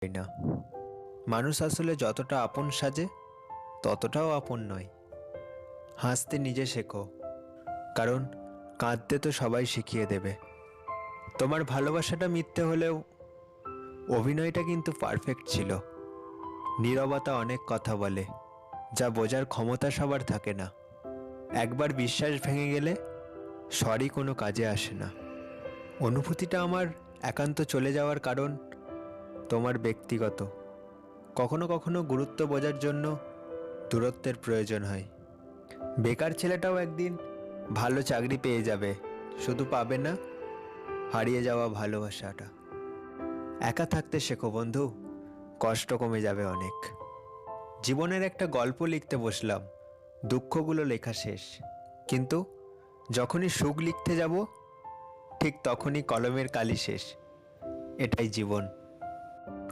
হয় না। মানুষ আসলে যতটা আপন সাজে ততটাও আপন নয়। হাসতে নিজে শেখো, কারণ কাঁদতে তো সবাই শিখিয়ে দেবে। তোমার ভালোবাসাটা মিথ্যে হলেও অভিনয়টা কিন্তু পারফেক্ট ছিল। নীরবতা অনেক কথা বলে, যা বোঝার ক্ষমতা সবার থাকে না। একবার বিশ্বাস ভেঙে গেলে সরি কোনো কাজে আসে না। অনুভূতিটা আমার একান্ত চলে যাওয়ার কারণ তোমার ব্যক্তিগত। কখনো কখনো গুরুত্ব বোঝার জন্য দূরত্বের প্রয়োজন হয়। বেকার ছেলেটাও একদিন ভালো চাকরি পেয়ে যাবে, শুধু পাবে না হারিয়ে যাওয়া ভালোবাসাটা। একা থাকতে শেখো বন্ধু, কষ্ট কমে যাবে অনেক। জীবনের একটা গল্প লিখতে বসলাম, দুঃখগুলো লেখা শেষ, কিন্তু যখনই সুখ লিখতে যাব ঠিক তখনই কলমের কালি শেষ। এটাই জীবন।